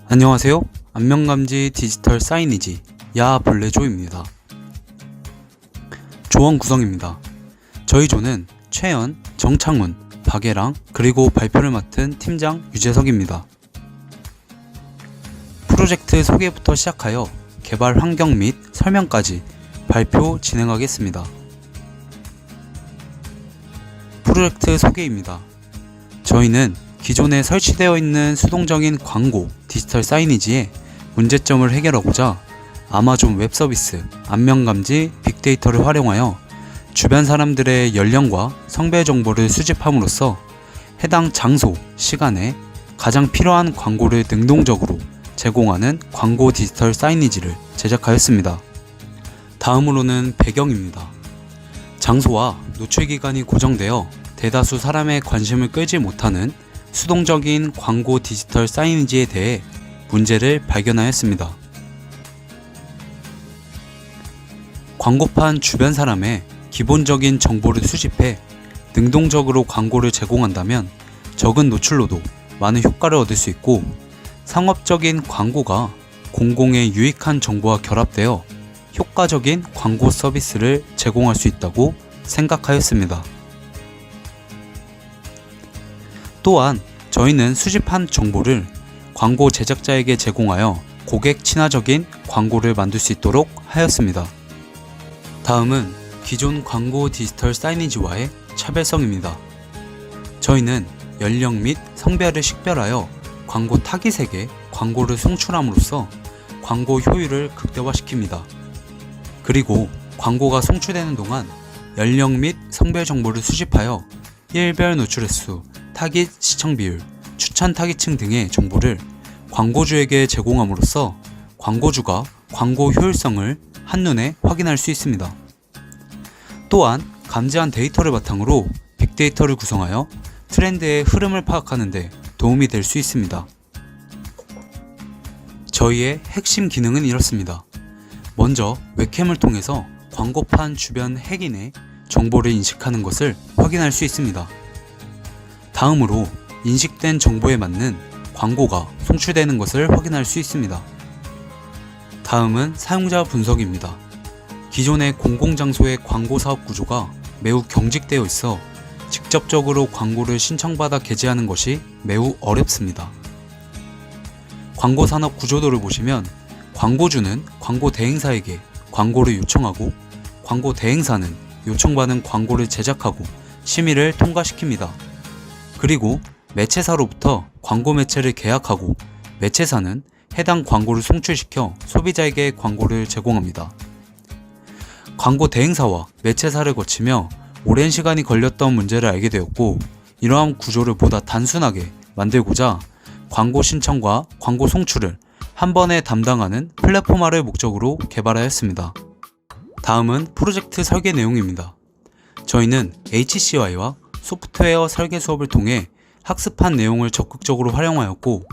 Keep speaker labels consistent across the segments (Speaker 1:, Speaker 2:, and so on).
Speaker 1: 안녕하세요. 안면감지 디지털 사이니지 야벌레조입니다. 조원 구성입니다. 저희 조는 최연, 정창훈, 박예랑 그리고 발표를 맡은 팀장 유재석입니다. 프로젝트 소개부터 시작하여 개발 환경 및 설명까지 발표 진행하겠습니다. 프로젝트 소개입니다. 저희는 기존에 설치되어 있는 수동적인 광고 디지털 사이니지의 문제점을 해결하고자 아마존 웹 서비스 안면감지 빅데이터를 활용하여 주변 사람들의 연령과 성별 정보를 수집함으로써 해당 장소, 시간에 가장 필요한 광고를 능동적으로 제공하는 광고 디지털 사이니지를 제작하였습니다. 다음으로는 배경입니다. 장소와 노출 기간이 고정되어 대다수 사람의 관심을 끌지 못하는 수동적인 광고 디지털 사이니지에 대해 문제를 발견하였습니다. 광고판 주변 사람의 기본적인 정보를 수집해 능동적으로 광고를 제공한다면 적은 노출로도 많은 효과를 얻을 수 있고, 상업적인 광고가 공공에 유익한 정보와 결합되어 효과적인 광고 서비스를 제공할 수 있다고 생각하였습니다. 또한 저희는 수집한 정보를 광고 제작자에게 제공하여 고객 친화적인 광고를 만들 수 있도록 하였습니다. 다음은 기존 광고 디지털 사이니지와의 차별성입니다. 저희는 연령 및 성별을 식별하여 광고 타깃에게 광고를 송출함으로써 광고 효율을 극대화시킵니다. 그리고 광고가 송출되는 동안 연령 및 성별 정보를 수집하여 일별 노출 횟수, 타깃 시청 비율, 추천 타깃층 등의 정보를 광고주에게 제공함으로써 광고주가 광고 효율성을 한눈에 확인할 수 있습니다. 또한 감지한 데이터를 바탕으로 빅데이터를 구성하여 트렌드의 흐름을 파악하는 데 도움이 될 수 있습니다. 저희의 핵심 기능은 이렇습니다. 먼저 웹캠을 통해서 광고판 주변 핵인의 정보를 인식하는 것을 확인할 수 있습니다. 다음으로 인식된 정보에 맞는 광고가 송출되는 것을 확인할 수 있습니다. 다음은 사용자 분석입니다. 기존의 공공장소의 광고 사업 구조가 매우 경직되어 있어 직접적으로 광고를 신청받아 게재하는 것이 매우 어렵습니다. 광고 산업 구조도를 보시면 광고주는 광고 대행사에게 광고를 요청하고, 광고 대행사는 요청받은 광고를 제작하고 심의를 통과시킵니다. 그리고 매체사로부터 광고 매체를 계약하고 매체사는 해당 광고를 송출시켜 소비자에게 광고를 제공합니다. 광고 대행사와 매체사를 거치며 오랜 시간이 걸렸던 문제를 알게 되었고, 이러한 구조를 보다 단순하게 만들고자 광고 신청과 광고 송출을 한 번에 담당하는 플랫폼화를 목적으로 개발하였습니다. 다음은 프로젝트 설계 내용입니다. 저희는 HCY와 소프트웨어 설계 수업을 통해 학습한 내용을 적극적으로 활용하였고,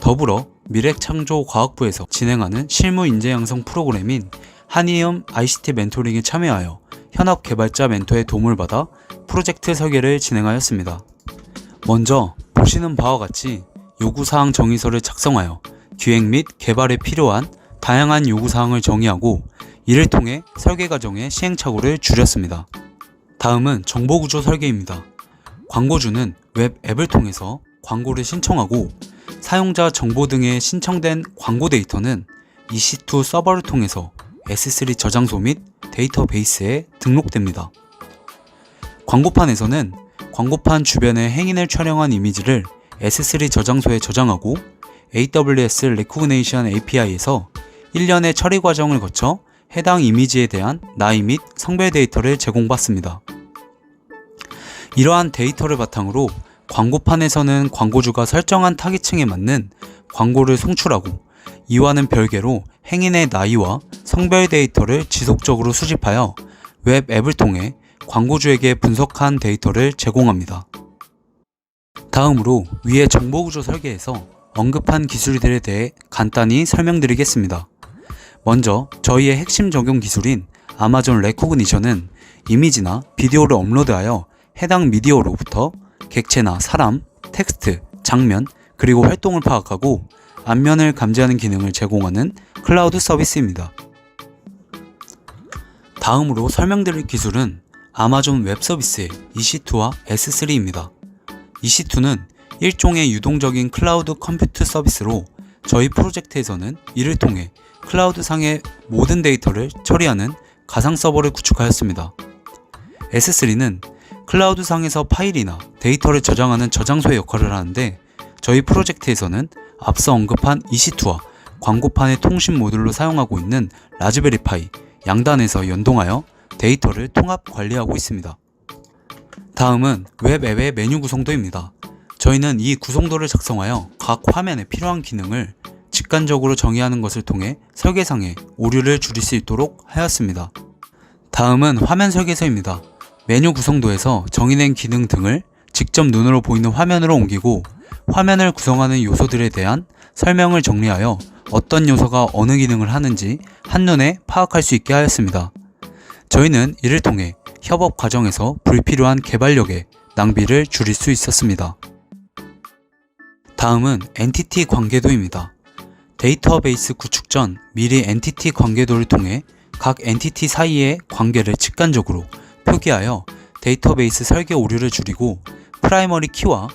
Speaker 1: 더불어 미래창조과학부에서 진행하는 실무 인재 양성 프로그램인 한이음 ICT 멘토링에 참여하여 현업 개발자 멘토의 도움을 받아 프로젝트 설계를 진행하였습니다. 먼저 보시는 바와 같이 요구사항 정의서를 작성하여 기획 및 개발에 필요한 다양한 요구사항을 정의하고, 이를 통해 설계 과정의 시행착오를 줄였습니다. 다음은 정보구조 설계입니다. 광고주는 웹 앱을 통해서 광고를 신청하고, 사용자 정보 등의 신청된 광고 데이터는 EC2 서버를 통해서 S3 저장소 및 데이터베이스에 등록됩니다. 광고판에서는 광고판 주변의 행인을 촬영한 이미지를 S3 저장소에 저장하고 AWS Recognition API에서 일련의 처리 과정을 거쳐 해당 이미지에 대한 나이 및 성별 데이터를 제공받습니다. 이러한 데이터를 바탕으로 광고판에서는 광고주가 설정한 타깃층에 맞는 광고를 송출하고, 이와는 별개로 행인의 나이와 성별 데이터를 지속적으로 수집하여 웹 앱을 통해 광고주에게 분석한 데이터를 제공합니다. 다음으로 위의 정보구조 설계에서 언급한 기술들에 대해 간단히 설명드리겠습니다. 먼저 저희의 핵심 적용 기술인 아마존 레코그니션은 이미지나 비디오를 업로드하여 해당 미디어로부터 객체나 사람, 텍스트, 장면, 그리고 활동을 파악하고 안면을 감지하는 기능을 제공하는 클라우드 서비스입니다. 다음으로 설명드릴 기술은 아마존 웹 서비스의 EC2와 S3입니다. EC2는 일종의 유동적인 클라우드 컴퓨트 서비스로 저희 프로젝트에서는 이를 통해 클라우드상의 모든 데이터를 처리하는 가상 서버를 구축하였습니다. S3는 클라우드상에서 파일이나 데이터를 저장하는 저장소의 역할을 하는데 저희 프로젝트에서는 앞서 언급한 EC2와 광고판의 통신 모듈로 사용하고 있는 라즈베리파이 양단에서 연동하여 데이터를 통합 관리하고 있습니다. 다음은 웹 앱의 메뉴 구성도입니다. 저희는 이 구성도를 작성하여 각 화면에 필요한 기능을 직관적으로 정의하는 것을 통해 설계상의 오류를 줄일 수 있도록 하였습니다. 다음은 화면 설계서입니다. 메뉴 구성도에서 정의된 기능 등을 직접 눈으로 보이는 화면으로 옮기고 화면을 구성하는 요소들에 대한 설명을 정리하여 어떤 요소가 어느 기능을 하는지 한눈에 파악할 수 있게 하였습니다. 저희는 이를 통해 협업 과정에서 불필요한 개발력의 낭비를 줄일 수 있었습니다. 다음은 엔티티 관계도입니다. 데이터베이스 구축 전 미리 엔티티 관계도를 통해 각 엔티티 사이의 관계를 직관적으로 표기하여 데이터베이스 설계 오류를 줄이고 프라이머리 키와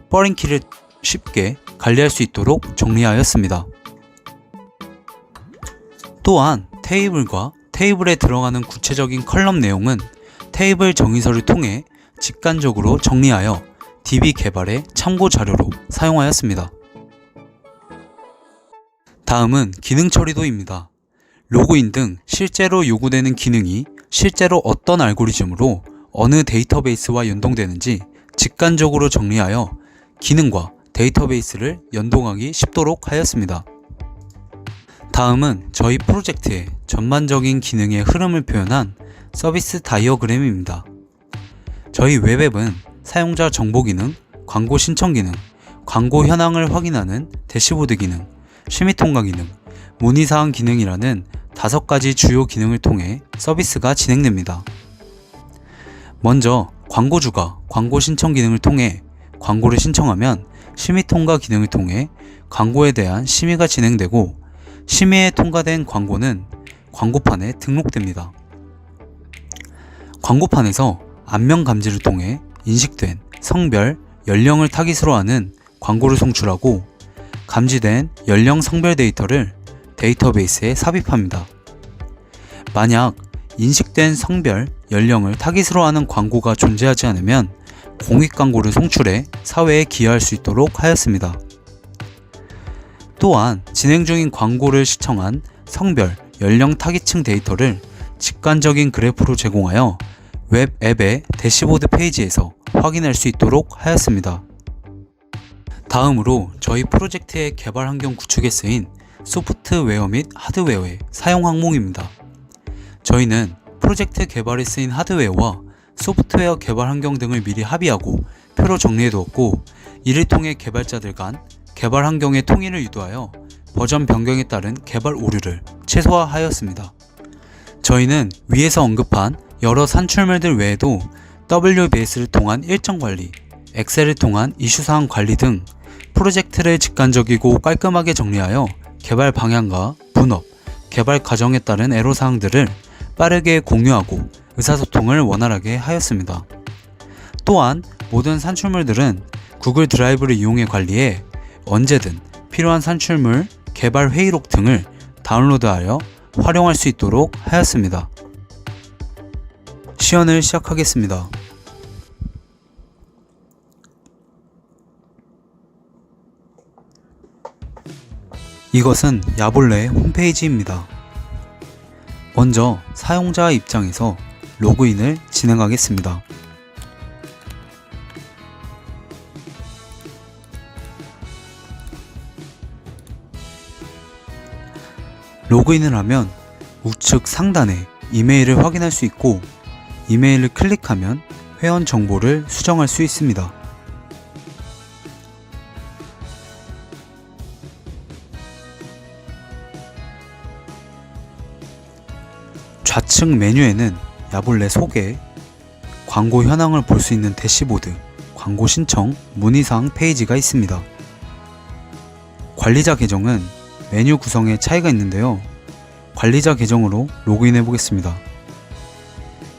Speaker 1: 퍼링 키를 쉽게 관리할 수 있도록 정리하였습니다. 또한 테이블과 테이블에 들어가는 구체적인 컬럼 내용은 테이블 정의서를 통해 직관적으로 정리하여 DB 개발의 참고 자료로 사용하였습니다. 다음은 기능 처리도입니다. 로그인 등 실제로 요구되는 기능이 실제로 어떤 알고리즘으로 어느 데이터베이스와 연동되는지 직관적으로 정리하여 기능과 데이터베이스를 연동하기 쉽도록 하였습니다. 다음은 저희 프로젝트의 전반적인 기능의 흐름을 표현한 서비스 다이어그램입니다. 저희 웹앱은 사용자 정보 기능, 광고 신청 기능, 광고 현황을 확인하는 대시보드 기능, 심의 통과 기능, 문의사항 기능이라는 5가지 주요 기능을 통해 서비스가 진행됩니다. 먼저 광고주가 광고 신청 기능을 통해 광고를 신청하면 심의 통과 기능을 통해 광고에 대한 심의가 진행되고 심의에 통과된 광고는 광고판에 등록됩니다. 광고판에서 안면 감지를 통해 인식된 성별, 연령을 타깃으로 하는 광고를 송출하고 감지된 연령 성별 데이터를 데이터베이스에 삽입합니다. 만약 인식된 성별, 연령을 타깃으로 하는 광고가 존재하지 않으면 공익 광고를 송출해 사회에 기여할 수 있도록 하였습니다. 또한 진행 중인 광고를 시청한 성별, 연령 타깃층 데이터를 직관적인 그래프로 제공하여 웹 앱의 대시보드 페이지에서 확인할 수 있도록 하였습니다. 다음으로 저희 프로젝트의 개발 환경 구축에 쓰인 소프트웨어 및 하드웨어의 사용 항목입니다. 저희는 프로젝트 개발에 쓰인 하드웨어와 소프트웨어 개발 환경 등을 미리 합의하고 표로 정리해 두었고 이를 통해 개발자들 간 개발 환경의 통일을 유도하여 버전 변경에 따른 개발 오류를 최소화하였습니다. 저희는 위에서 언급한 여러 산출물들 외에도 WBS를 통한 일정 관리, 엑셀을 통한 이슈사항 관리 등 프로젝트를 직관적이고 깔끔하게 정리하여 개발 방향과 분업, 개발 과정에 따른 애로사항들을 빠르게 공유하고 의사소통을 원활하게 하였습니다. 또한 모든 산출물들은 구글 드라이브를 이용해 관리해 언제든 필요한 산출물, 개발 회의록 등을 다운로드하여 활용할 수 있도록 하였습니다. 시연을 시작하겠습니다. 이것은 야볼레의 홈페이지입니다. 먼저 사용자 입장에서 로그인을 진행하겠습니다. 로그인을 하면 우측 상단에 이메일을 확인할 수 있고 이메일을 클릭하면 회원 정보를 수정할 수 있습니다. 좌측 메뉴에는 야볼레 소개, 광고 현황을 볼 수 있는 대시보드, 광고 신청, 문의사항 페이지가 있습니다. 관리자 계정은 메뉴 구성에 차이가 있는데요. 관리자 계정으로 로그인해 보겠습니다.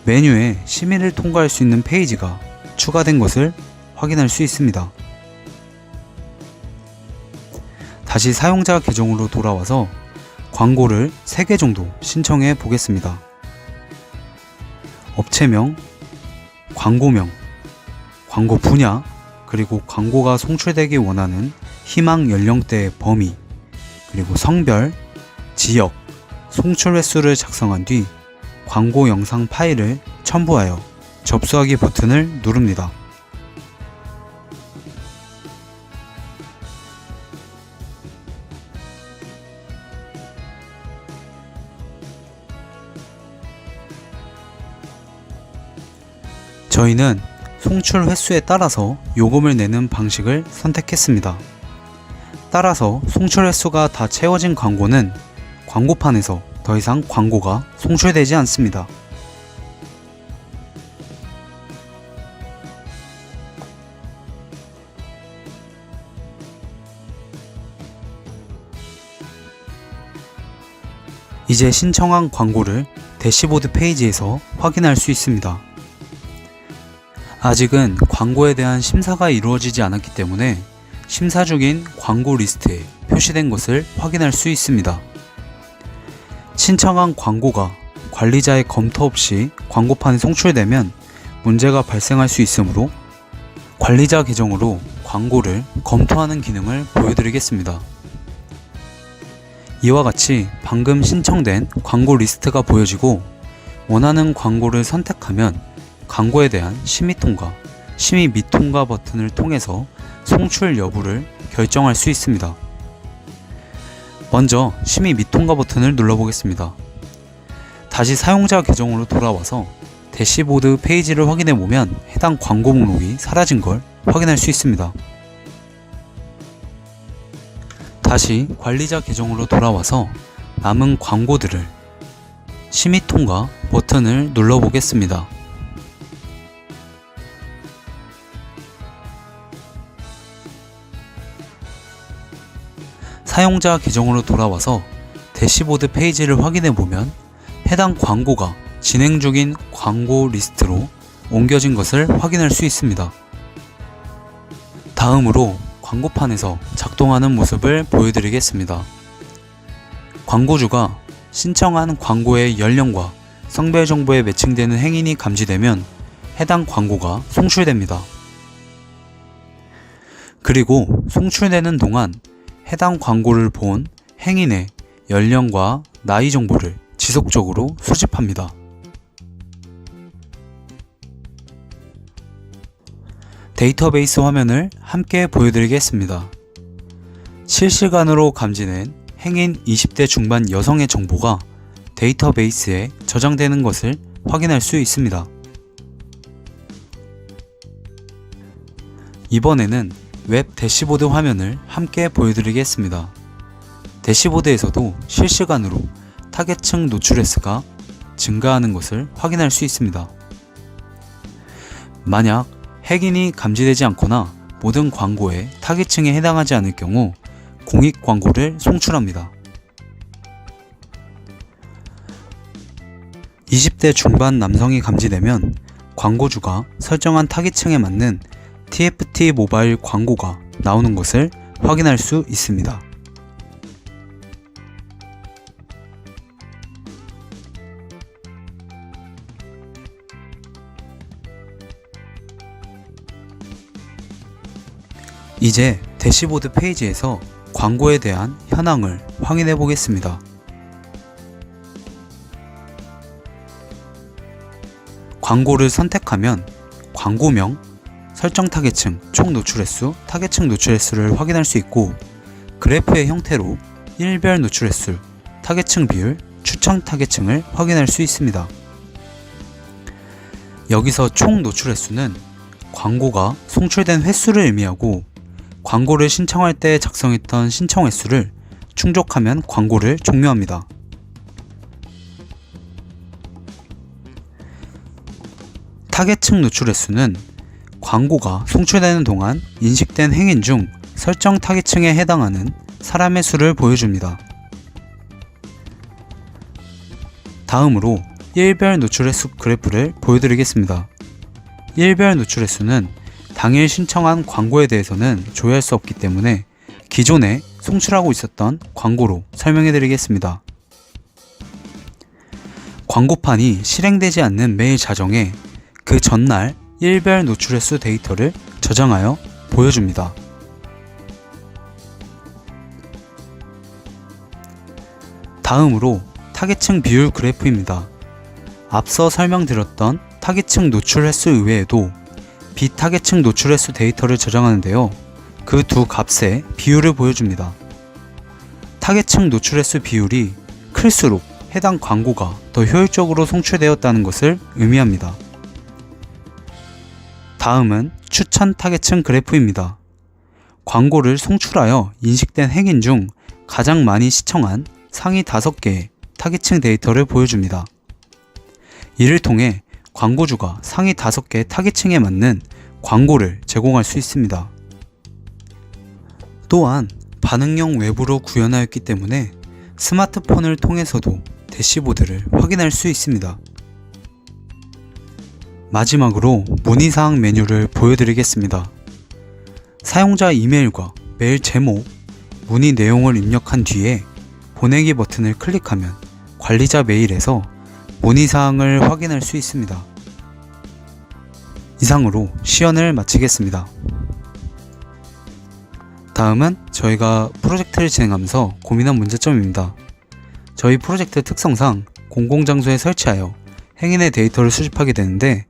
Speaker 1: 메뉴에 심의를 통과할 수 있는 페이지가 추가된 것을 확인할 수 있습니다. 다시 사용자 계정으로 돌아와서 광고를 3개 정도 신청해 보겠습니다. 업체명, 광고명, 광고 분야, 그리고 광고가 송출되기 원하는 희망 연령대의 범위, 그리고 성별, 지역, 송출 횟수를 작성한 뒤 광고 영상 파일을 첨부하여 접수하기 버튼을 누릅니다. 저희는 송출 횟수에 따라서 요금을 내는 방식을 선택했습니다. 따라서 송출 횟수가 다 채워진 광고는 광고판에서 더 이상 광고가 송출되지 않습니다. 이제 신청한 광고를 대시보드 페이지에서 확인할 수 있습니다. 아직은 광고에 대한 심사가 이루어지지 않았기 때문에 심사 중인 광고 리스트에 표시된 것을 확인할 수 있습니다. 신청한 광고가 관리자의 검토 없이 광고판에 송출되면 문제가 발생할 수 있으므로 관리자 계정으로 광고를 검토하는 기능을 보여드리겠습니다. 이와 같이 방금 신청된 광고 리스트가 보여지고 원하는 광고를 선택하면 광고에 대한 심의 통과, 심의 미통과 버튼을 통해서 송출 여부를 결정할 수 있습니다. 먼저 심의 미통과 버튼을 눌러보겠습니다. 다시 사용자 계정으로 돌아와서 대시보드 페이지를 확인해 보면 해당 광고 목록이 사라진 걸 확인할 수 있습니다. 다시 관리자 계정으로 돌아와서 남은 광고들을 심의 통과 버튼을 눌러보겠습니다. 사용자 계정으로 돌아와서 대시보드 페이지를 확인해 보면 해당 광고가 진행 중인 광고 리스트로 옮겨진 것을 확인할 수 있습니다. 다음으로 광고판에서 작동하는 모습을 보여드리겠습니다. 광고주가 신청한 광고의 연령과 성별 정보에 매칭되는 행인이 감지되면 해당 광고가 송출됩니다. 그리고 송출되는 동안 해당 광고를 본 행인의 연령과 나이 정보를 지속적으로 수집합니다. 데이터베이스 화면을 함께 보여드리겠습니다. 실시간으로 감지된 행인 20대 중반 여성의 정보가 데이터베이스에 저장되는 것을 확인할 수 있습니다. 이번에는 웹 대시보드 화면을 함께 보여드리겠습니다. 대시보드에서도 실시간으로 타겟층 노출 횟수가 증가하는 것을 확인할 수 있습니다. 만약 핵인이 감지되지 않거나 모든 광고에 타깃층에 해당하지 않을 경우 공익 광고를 송출합니다. 20대 중반 남성이 감지되면 광고주가 설정한 타깃층에 맞는 TFT 모바일 광고가 나오는 것을 확인할 수 있습니다. 이제 대시보드 페이지에서 광고에 대한 현황을 확인해 보겠습니다. 광고를 선택하면 광고명, 설정 타겟층, 총 노출 횟수, 타겟층 노출 횟수를 확인할 수 있고 그래프의 형태로 일별 노출 횟수, 타겟층 비율, 추천 타겟층을 확인할 수 있습니다. 여기서 총 노출 횟수는 광고가 송출된 횟수를 의미하고 광고를 신청할 때 작성했던 신청 횟수를 충족하면 광고를 종료합니다. 타겟층 노출 횟수는 광고가 송출되는 동안 인식된 행인 중 설정 타깃층에 해당하는 사람의 수를 보여줍니다. 다음으로 일별 노출 횟수 그래프를 보여드리겠습니다. 일별 노출 횟수는 당일 신청한 광고에 대해서는 조회할 수 없기 때문에 기존에 송출하고 있었던 광고로 설명해 드리겠습니다. 광고판이 실행되지 않는 메일 자정에 그 전날 일별 노출 횟수 데이터를 저장하여 보여줍니다. 다음으로 타겟층 비율 그래프입니다. 앞서 설명드렸던 타겟층 노출 횟수 이외에도 비타겟층 노출 횟수 데이터를 저장하는데요. 그 두 값의 비율을 보여줍니다. 타겟층 노출 횟수 비율이 클수록 해당 광고가 더 효율적으로 송출되었다는 것을 의미합니다. 다음은 추천 타겟층 그래프입니다. 광고를 송출하여 인식된 행인 중 가장 많이 시청한 상위 5개의 타겟층 데이터를 보여줍니다. 이를 통해 광고주가 상위 5개 타겟층에 맞는 광고를 제공할 수 있습니다. 또한 반응형 외부로 구현하였기 때문에 스마트폰을 통해서도 대시보드를 확인할 수 있습니다. 마지막으로 문의사항 메뉴를 보여드리겠습니다. 사용자 이메일과 메일 제목, 문의 내용을 입력한 뒤에 보내기 버튼을 클릭하면 관리자 메일에서 문의사항을 확인할 수 있습니다. 이상으로 시연을 마치겠습니다. 다음은 저희가 프로젝트를 진행하면서 고민한 문제점입니다. 저희 프로젝트 특성상 공공장소에 설치하여 행인의 데이터를 수집하게 되는데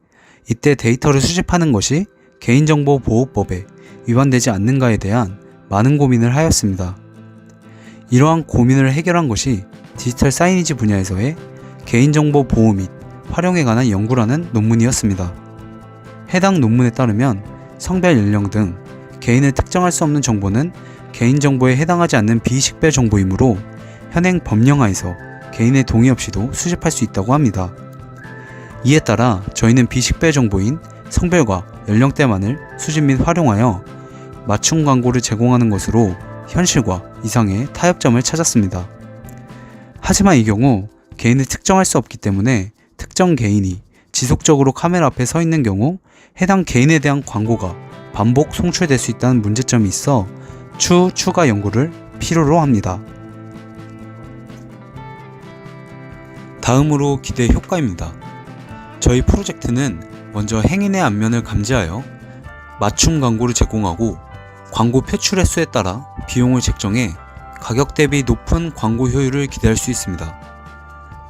Speaker 1: 이때 데이터를 수집하는 것이 개인정보보호법에 위반되지 않는가에 대한 많은 고민을 하였습니다. 이러한 고민을 해결한 것이 디지털 사이니지 분야에서의 개인정보 보호 및 활용에 관한 연구라는 논문이었습니다. 해당 논문에 따르면 성별, 연령 등 개인을 특정할 수 없는 정보는 개인정보에 해당하지 않는 비식별 정보이므로 현행 법령하에서 개인의 동의 없이도 수집할 수 있다고 합니다. 이에 따라 저희는 비식별 정보인 성별과 연령대만을 수집 및 활용하여 맞춤 광고를 제공하는 것으로 현실과 이상의 타협점을 찾았습니다. 하지만 이 경우 개인을 특정할 수 없기 때문에 특정 개인이 지속적으로 카메라 앞에 서 있는 경우 해당 개인에 대한 광고가 반복 송출될 수 있다는 문제점이 있어 추가 연구를 필요로 합니다. 다음으로 기대 효과입니다. 저희 프로젝트는 먼저 행인의 안면을 감지하여 맞춤 광고를 제공하고 광고 표출 횟수에 따라 비용을 책정해 가격 대비 높은 광고 효율을 기대할 수 있습니다.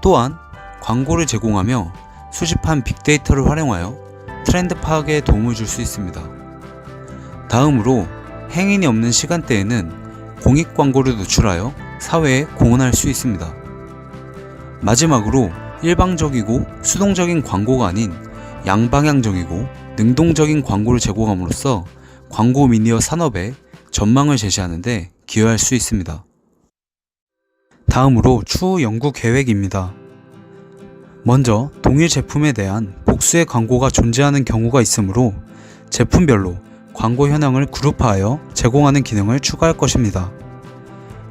Speaker 1: 또한 광고를 제공하며 수집한 빅데이터를 활용하여 트렌드 파악에 도움을 줄 수 있습니다. 다음으로 행인이 없는 시간대에는 공익 광고를 노출하여 사회에 공헌할 수 있습니다. 마지막으로 일방적이고 수동적인 광고가 아닌 양방향적이고 능동적인 광고를 제공함으로써 광고 미디어 산업의 전망을 제시하는 데 기여할 수 있습니다. 다음으로 추후 연구 계획입니다. 먼저 동일 제품에 대한 복수의 광고가 존재하는 경우가 있으므로 제품별로 광고 현황을 그룹화하여 제공하는 기능을 추가할 것입니다.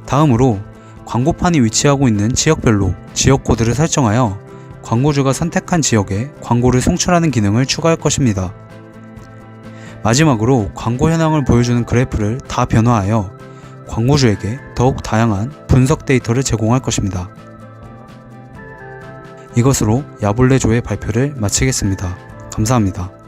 Speaker 1: 다음으로 광고판이 위치하고 있는 지역별로 지역 코드를 설정하여 광고주가 선택한 지역에 광고를 송출하는 기능을 추가할 것입니다. 마지막으로 광고 현황을 보여주는 그래프를 다 변화하여 광고주에게 더욱 다양한 분석 데이터를 제공할 것입니다. 이것으로 야볼레조의 발표를 마치겠습니다. 감사합니다.